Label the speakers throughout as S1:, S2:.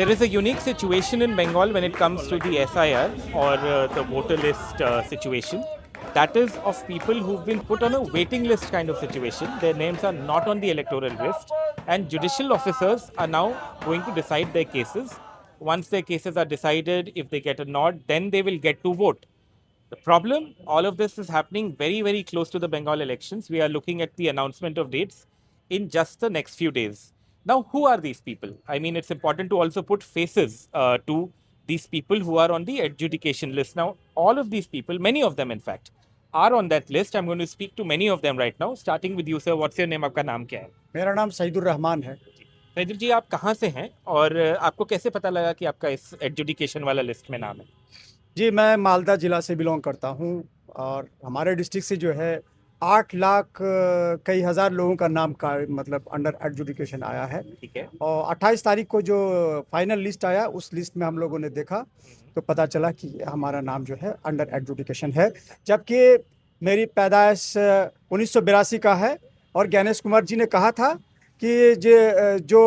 S1: There is a unique situation in Bengal when it comes to the SIR or the voter list situation. That is of people who've been put on a waiting list kind of situation. Their names are not on the electoral list, and judicial officers are now going to decide their cases. Once their cases are decided, if they get a nod, then they will get to vote. The problem, all of this is happening very, very close to the Bengal elections. We are looking at the announcement of dates in just the next few days. Now, who are these people? I mean, it's important to also put faces to these people who are on the adjudication list. Now, all of these people, many of them in fact, are on that list. I'm going to speak to many of them right now, starting with you, sir. What's your name? आपका नाम क्या है?
S2: मेरा नाम सईदुर रहमान है।
S1: सईदुर जी, आप कहाँ से हैं और आपको कैसे पता लगा कि आपका इस एडजुडिकेशन वाला लिस्ट में नाम है?
S2: जी, मैं मालदा ज़िला से बिलोंग करता हूँ और हमारे डिस्ट्रिक्ट से जो है 8 लाख कई हज़ार लोगों का नाम का मतलब अंडर एडजुडिकेशन आया है।
S1: ठीक है।
S2: और 28 तारीख को जो फाइनल लिस्ट आया उस लिस्ट में हम लोगों ने देखा तो पता चला कि हमारा नाम जो है अंडर एडजुडिकेशन है, जबकि मेरी पैदाइश 1982 का है। और ज्ञानेश कुमार जी ने कहा था कि जो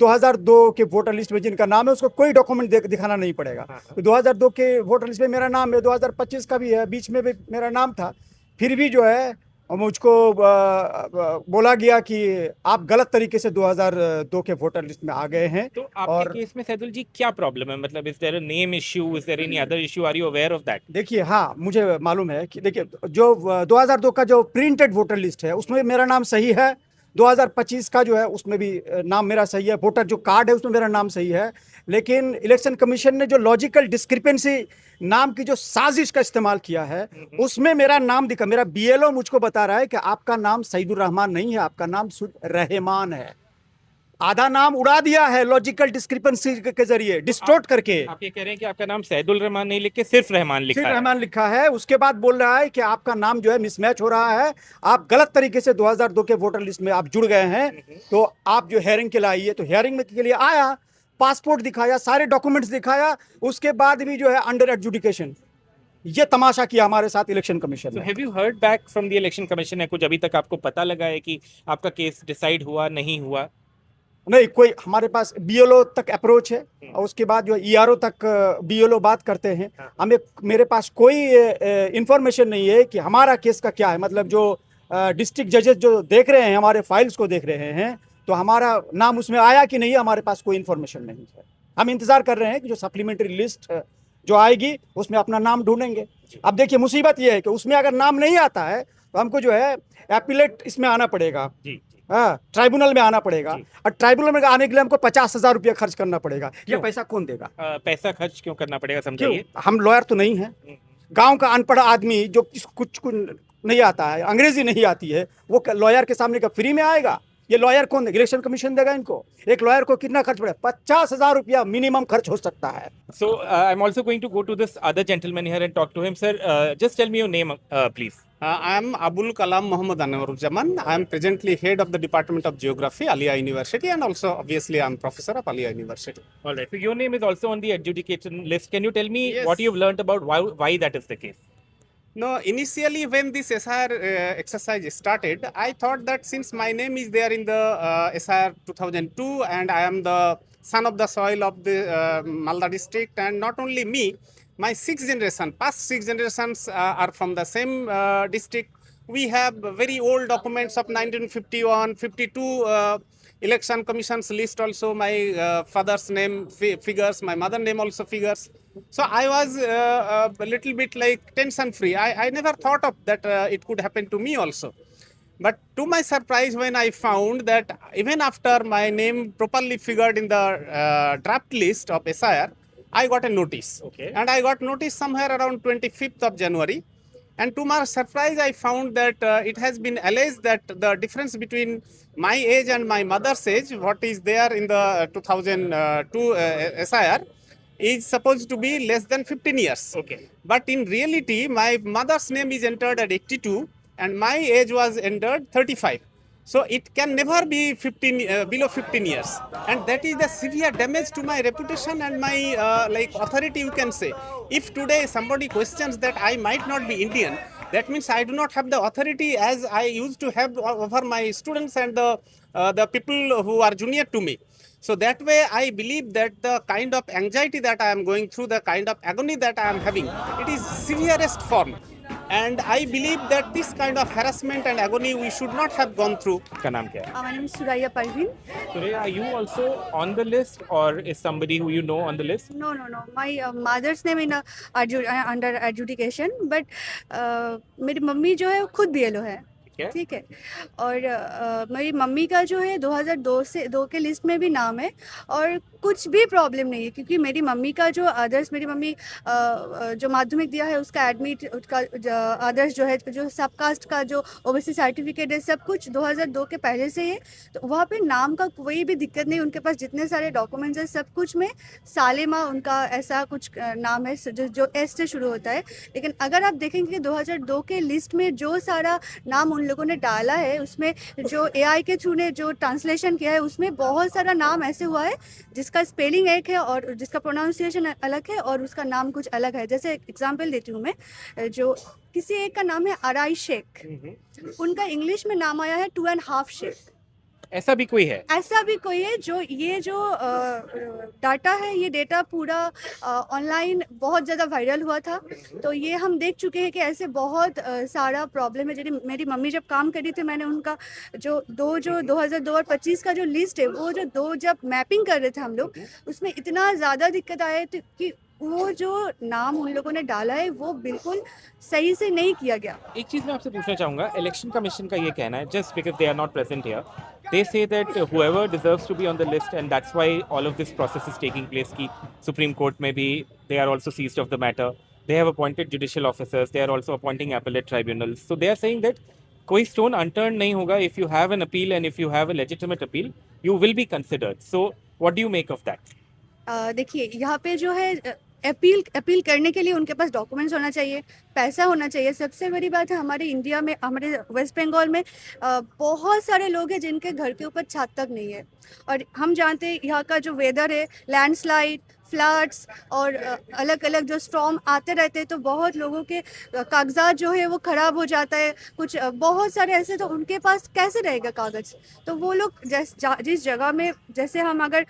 S2: 2002 के वोटर लिस्ट में जिनका नाम है उसको कोई डॉक्यूमेंट दिखाना नहीं पड़ेगा। तो 2002 के वोटर लिस्ट में मेरा नाम है, 2025 का भी है, बीच में भी मेरा नाम था। फिर भी जो है मुझको बोला गया कि आप गलत तरीके से 2002 के वोटर लिस्ट में आ गए हैं।
S1: तो आपके केस में सैदुल जी क्या प्रॉब्लम है? मतलब is there a name issue, is there any other issue, are you aware of that?
S2: देखिए, हाँ, मुझे मालूम है कि देखिए जो 2002 का जो प्रिंटेड वोटर लिस्ट है उसमें मेरा नाम सही है। 2025 का जो है उसमें भी नाम मेरा सही है, वोटर जो कार्ड है उसमें मेरा नाम सही है। लेकिन इलेक्शन कमीशन ने जो लॉजिकल डिस्क्रिपेंसी नाम की जो साजिश का इस्तेमाल किया है उसमें मेरा नाम दिखा। मेरा बीएलओ मुझको बता रहा है कि आपका नाम सईदुर रहमान नहीं है, आपका नाम रहमान है। आधा नाम उड़ा दिया है लॉजिकल डिस्क्रिपेंसी के जरिए डिस्टोर्ट करके।
S1: आप ये कह रहे हैं कि आपका नाम सैदुल रहमान नहीं लिख के सिर्फ रहमान लिखा है?
S2: सिर्फ रहमान लिखा है। उसके बाद बोल रहा है कि आपका नाम जो है मिसमैच हो रहा है, आप गलत तरीके से 2002 के वोटर लिस्ट में आप जुड़ गए हैं, तो आप जो हेयरिंग के लिए आइए। तो हेयरिंग में के लिए आया, पासपोर्ट दिखाया, सारे डॉक्यूमेंट्स दिखाया, उसके बाद भी जो है अंडर एडजुडिकेशन। ये तमाशा किया हमारे साथ इलेक्शन कमीशन ने।
S1: Have you heard back from the election commission? है कुछ अभी तक आपको पता लगा है कि आपका केस डिसाइड हुआ नहीं हुआ?
S2: नहीं, कोई हमारे पास बीएलओ तक अप्रोच है और उसके बाद जो ईआरओ तक बीएलओ बात करते हैं। हमें मेरे पास कोई इंफॉर्मेशन नहीं है कि हमारा केस का क्या है। मतलब जो डिस्ट्रिक्ट जजेस जो देख रहे हैं, हमारे फाइल्स को देख रहे हैं, तो हमारा नाम उसमें आया कि नहीं, हमारे पास कोई इन्फॉर्मेशन नहीं है। हम इंतज़ार कर रहे हैं कि जो सप्लीमेंट्री लिस्ट जो आएगी उसमें अपना नाम ढूंढेंगे। अब देखिए, मुसीबत ये है कि उसमें अगर नाम नहीं आता है तो हमको जो है एपिलेट इसमें आना पड़ेगा, ट्राइब्यूनल में आना पड़ेगा। और ट्राइब्यूनल में आने के लिए हमको 50,000 रुपया खर्च करना पड़ेगा। ये पैसा कौन देगा?
S1: पैसा खर्च क्यों करना पड़ेगा, समझाइए।
S2: हम लॉयर तो नहीं है, गांव का अनपढ़ आदमी जो कुछ नहीं आता है, अंग्रेजी नहीं आती है, वो लॉयर के सामने का फ्री में आएगा? ये लॉयर कौन देगा? इलेक्शन कमीशन देगा इनको। एक लॉयर को कितना खर्च पड़ेगा? 50,000 रुपया मिनिमम खर्च हो सकता है।
S1: So I am also going to go to this other gentleman here and talk to him. Sir, just tell me your name, please.
S3: I am Abul Kalam Muhammad Anwaruzzaman. I am presently head of the Department of Geography, Aliyah University, and also obviously I am professor of Aliyah University.
S1: All right. So your name is also on the adjudication list. Can you tell me
S3: Yes.
S1: what you've learned about why that is the case?
S3: No, initially when this SIR exercise started, I thought that since my name is there in the SIR 2002 and I am the son of the soil of the Malda district, and not only me, my past six generations are from the same district. We have very old documents of 1951, 52 election commission's list also. My father's name figures, my mother's name also figures. So I was a little bit like tension free. I never thought of that it could happen to me also. But to my surprise, when I found that even after my name properly figured in the draft list of SIR, I got a notice.
S1: Okay.
S3: And I got notice somewhere around 25th of January. And to my surprise, I found that it has been alleged that the difference between my age and my mother's age, what is there in the 2002 SIR, is supposed to be less than 15 years.
S1: Okay.
S3: But in reality, my mother's name is entered at 82 and my age was entered 35. So it can never be below 15 years. And that is the severe damage to my reputation and my authority, you can say. If today somebody questions that I might not be Indian, that means I do not have the authority as I used to have over my students and the people who are junior to me. So that way, I believe that the kind of anxiety that I am going through, the kind of agony that I am having, it is severest form. And I believe that this kind of harassment and agony we should not have gone through.
S1: आपका नाम क्या है?
S4: My name is Suraya Parveen.
S1: Surya, are you also on the list, or is somebody who you know on the list?
S4: No. My mother's name in under adjudication, but मेरी mummy जो है वो खुद BLO है. ठीक है. और मेरी मम्मी का जो है 2002 के लिस्ट में भी नाम है और कुछ भी प्रॉब्लम नहीं है, क्योंकि मेरी मम्मी का जो आदर्श, मेरी मम्मी जो माध्यमिक दिया है उसका एडमिट, उसका आदर्श जो है, जो सबकास्ट का जो ओबीसी सर्टिफिकेट है, सब कुछ 2002 के पहले से है. तो वहाँ पे नाम का कोई भी दिक्कत नहीं. उनके पास जितने सारे डॉक्यूमेंट्स हैं सब कुछ में सालिमा उनका ऐसा कुछ नाम है जो एस से शुरू होता है. लेकिन अगर आप देखेंगे कि 2002 के लिस्ट में जो सारा नाम उन लोगों ने डाला है, उसमें जो AI के थ्रू ने जो ट्रांसलेशन किया है, उसमें बहुत सारा नाम ऐसे हुआ है जिसका स्पेलिंग एक है और जिसका प्रोनाउंसिएशन अलग है और उसका नाम कुछ अलग है. जैसे एग्जांपल देती हूँ मैं, जो किसी एक का नाम है अराई शेख, उनका इंग्लिश में नाम आया है 2.5 शेख.
S1: ऐसा भी कोई है?
S4: ऐसा भी कोई है. ये जो डाटा है, ये डेटा पूरा ऑनलाइन बहुत ज़्यादा वायरल हुआ था. तो ये हम देख चुके हैं कि ऐसे बहुत सारा प्रॉब्लम है. जैसे मेरी मम्मी जब काम कर रही थी, मैंने उनका जो 2002 और 25 का जो लिस्ट है, वो जो दो जब मैपिंग कर रहे थे हम लोग, उसमें इतना ज़्यादा दिक्कत आया था कि वो जो नाम उन लोगों ने डाला है वो बिल्कुल सही से नहीं किया गया.
S1: एक चीज मैं आपसे पूछना चाहूंगा, इलेक्शन कमीशन का ये कहना है, just because they are not present here, they say that whoever deserves to be on the list, and that's why all of this process is taking place, ki Supreme Court में भी they are also seized of the matter, they have appointed judicial officers, they are also appointing appellate tribunals, so they are saying that कोई stone unturned नहीं होगा. If you have an appeal and if you have a legitimate appeal, you will be considered. So what do you make of that?
S4: देखिए, यहाँ पे जो है appeal करने के लिए उनके पास डॉक्यूमेंट्स होना चाहिए, पैसा होना चाहिए. सबसे बड़ी बात है, हमारे इंडिया में, हमारे वेस्ट बंगाल में बहुत सारे लोग हैं जिनके घर के ऊपर छत तक नहीं है. और हम जानते हैं यहाँ का जो वेदर है, लैंडस्लाइड, फ्लड्स और अलग अलग जो स्टॉर्म आते रहते हैं, तो बहुत लोगों के कागजात जो है वो ख़राब हो जाता है. कुछ बहुत सारे ऐसे, तो उनके पास कैसे रहेगा कागज़. तो वो लोग जिस जगह में, जैसे हम अगर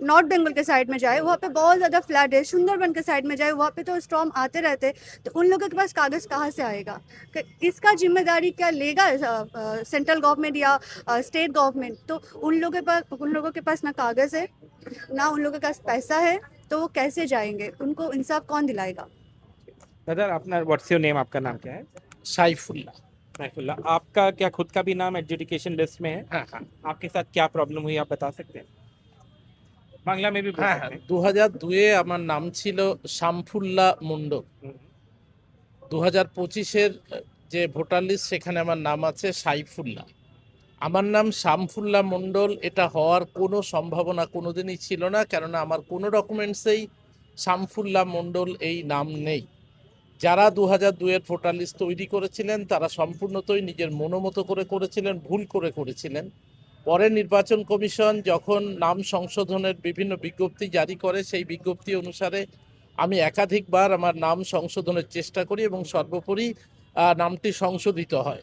S4: नॉर्थ बंगाल के साइड में जाए, वहाँ पे बहुत ज़्यादा फ्लड है. सुंदरबन के साइड में जाए, वहाँ पे तो स्टॉर्म आते रहते हैं. तो उन लोगों के पास कागज़ कहाँ से आएगा? इसका जिम्मेदारी क्या लेगा सेंट्रल गवर्नमेंट या स्टेट गवर्नमेंट? तो उन लोगों के पास ना कागज़ है, ना उन लोगों के पास पैसा है, तो वो कैसे जाएंगे? उनको इंसाफ कौन दिलाएगा?
S1: दादा, अपना व्हाट्स योर नेम, आपका नाम क्या है?
S5: साइफुल्ला.
S1: आपका क्या खुद का भी नाम एडजुडिकेशन लिस्ट में है?
S5: हाँ.
S1: आपके साथ क्या प्रॉब्लम हुई, आप बता सकते हैं? বাংলা में भी बोल
S5: হ্যাঁ,
S1: सकते हैं.
S5: 2002-এ আমার নাম ছিল শামফুল্লাহ মণ্ডল. 2025-এর যে ভোটার লিস্ট, সেখানে আমার নাম আছে সাইফুল্লাহ. আমার নাম শামফুল্লাহ মণ্ডল, এটা হওয়ার কোনো সম্ভাবনা কোনোদিনই ছিল না, কেননা আমার কোনো ডকুমেন্টসেই শামফুল্লাহ মণ্ডল এই নাম নেই. যারা 2002-এর ভোটার লিস্ট তৈরি করেছিলেন তারা সম্পূর্ণতই নিজের মনোমতো করে করেছিলেন, ভুল করে করেছিলেন. পরে নির্বাচন কমিশন যখন নাম সংশোধনের বিভিন্ন বিজ্ঞপ্তি জারি করে, সেই বিজ্ঞপ্তি অনুসারে আমি একাধিকবার আমার নাম সংশোধনের চেষ্টা করি এবং সর্বোপরি নামটি সংশোধিত হয়.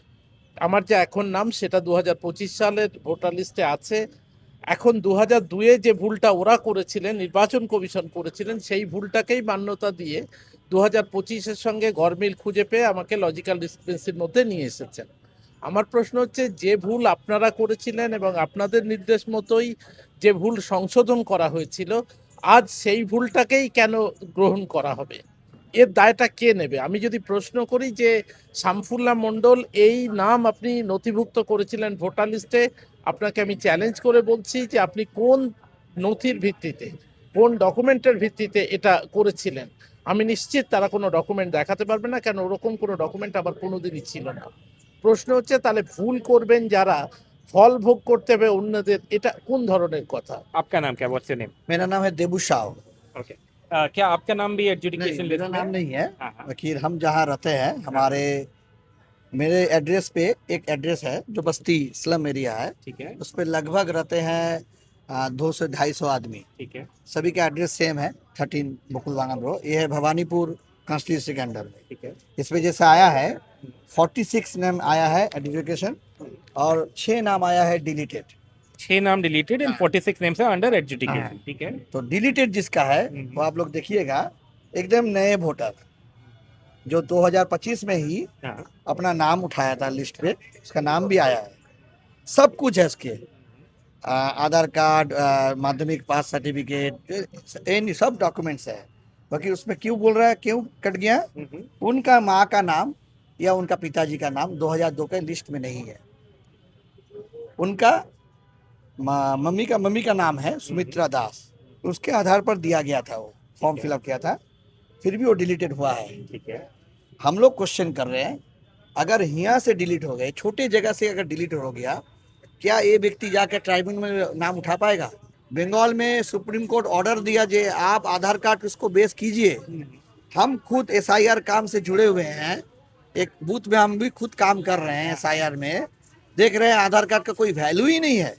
S5: আমার যে এখন নাম, সেটা 2025 সালের ভোটার লিস্টে আছে. এখন 2002-এ যে ভুলটা ওরা করেছিলেন, নির্বাচন কমিশন করেছিলেন, সেই ভুলটাকেই মান্যতা দিয়ে 2025-এর সঙ্গে গরমিল খুঁজে পেয়ে আমাকে লজিক্যাল ডিসক্রিপেন্সির মধ্যে নিয়ে এসেছেন. আমার প্রশ্ন হচ্ছে, যে ভুল আপনারা করেছিলেন এবং আপনাদের নির্দেশ মতোই যে ভুল সংশোধন করা হয়েছিল, আজ সেই ভুলটাকেই কেন গ্রহণ করা হবে? এর দায়টা কে নেবে? আমি যদি প্রশ্ন করি যে শামফুল্লাহ মণ্ডল এই নাম আপনি নথিভুক্ত করেছিলেন ভোটার লিস্টে, আপনাকে আমি চ্যালেঞ্জ করে বলছি যে আপনি কোন নথির ভিত্তিতে, কোন ডকুমেন্টের ভিত্তিতে এটা করেছিলেন? আমি নিশ্চিত তারা কোনো ডকুমেন্ট দেখাতে পারবে না, কেন ওরকম কোনো ডকুমেন্ট আবার কোনোদিনই ছিল না. প্রশ্ন হচ্ছে, তাহলে ভুল করবেন যারা, ফল ভোগ করতে হবে অন্যদের, এটা কোন ধরনের কথা?
S1: आपका नाम क्या, व्हाट्स योर नेम?
S6: मेरा नाम है देबू शाह.
S1: ओके. क्या आपका नाम भी एडजुडिकेशन
S6: नहीं,
S1: लिस्ट
S6: मेरा
S1: में
S6: नाम
S1: है?
S6: नहीं है.
S1: हाँ, हाँ.
S6: वकील, हम जहाँ रहते हैं, मेरे एड्रेस पे एक एड्रेस है जो बस्ती स्लम एरिया है.
S1: ठीक है,
S6: उस पे लगभग रहते हैं 200 से 250 आदमी.
S1: ठीक है,
S6: सभी का एड्रेस सेम है, 13 मुकुलवांगन रो. ये है भवानीपुर कॉन्स्टिट्यूंसी के अंडर में.
S1: ठीक है.
S6: इस वजह से आया है 46 नाम आया है एडजुडिकेशन और 6 नाम आया है डिलीटेड.
S1: 6 नाम deleted and 46 names are under adjudication. ठीक है.
S6: तो डिलीटेड जिसका है वो आप लोग देखिएगा, एकदम नए वोटर जो 2025 में ही
S1: हाँ.
S6: अपना नाम उठाया था लिस्ट पे, उसका नाम भी आया है, सब कुछ है उसके, आधार कार्ड, माध्यमिक पास सर्टिफिकेट, इन सब डॉक्यूमेंट्स है. बाकी उसमें क्यों बोल रहा है, क्यों कट गया, उनका माँ का नाम या उनका पिताजी का नाम 2002 के लिस्ट में नहीं है. उनका मम्मी का नाम है सुमित्रा दास, उसके आधार पर दिया गया था, वो फॉर्म फिलअप किया था, फिर भी वो डिलीटेड हुआ है.
S1: ठीक है.
S6: हम लोग क्वेश्चन कर रहे हैं, अगर यहाँ से डिलीट हो गए, छोटे जगह से अगर डिलीट हो गया, क्या ये व्यक्ति जाकर ट्राइब्यूनल में नाम उठा पाएगा? बंगाल में सुप्रीम कोर्ट ऑर्डर दिया जे आप आधार कार्ड उसको बेस कीजिए. हम खुद SIR काम से जुड़े हुए हैं, एक बूथ में हम भी खुद काम कर रहे हैं SIR में, देख रहे हैं आधार कार्ड का कोई वैल्यू ही नहीं है.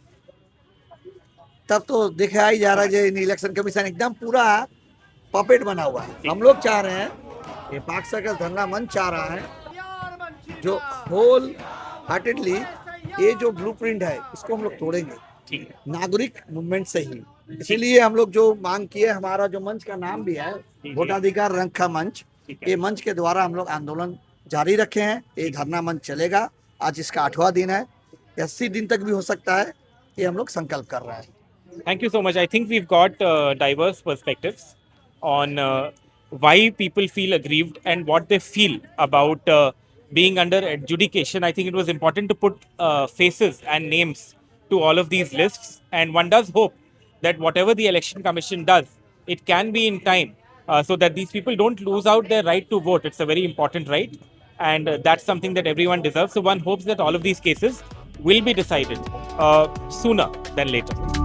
S6: तब तो देखा ही जा रहा है जो इलेक्शन कमीशन एकदम पूरा पपेट बना हुआ है. हम लोग चाह रहे हैं, ये पाक सर्कल धरना मंच चाह रहा है, जो होल हार्टेडली ये जो ब्लूप्रिंट है इसको हम लोग तोड़ेंगे.
S1: ठीक है.
S6: नागरिक मूवमेंट से ही, इसीलिए हम लोग जो मांग किए, हमारा जो मंच का नाम भी है वोटाधिकार रंखा मंच, ये मंच के द्वारा हम लोग आंदोलन जारी रखे हैं. ये धरना मंच चलेगा, आज इसका 8वां दिन है, 80 दिन तक भी हो सकता है, ये हम लोग संकल्प कर रहे हैं.
S1: Thank you so much. I think we've got diverse perspectives on why people feel aggrieved and what they feel about being under adjudication. I think it was important to put faces and names to all of these lists. And one does hope that whatever the Election Commission does, it can be in time so that these people don't lose out their right to vote. It's a very important right. And that's something that everyone deserves. So one hopes that all of these cases will be decided sooner than later.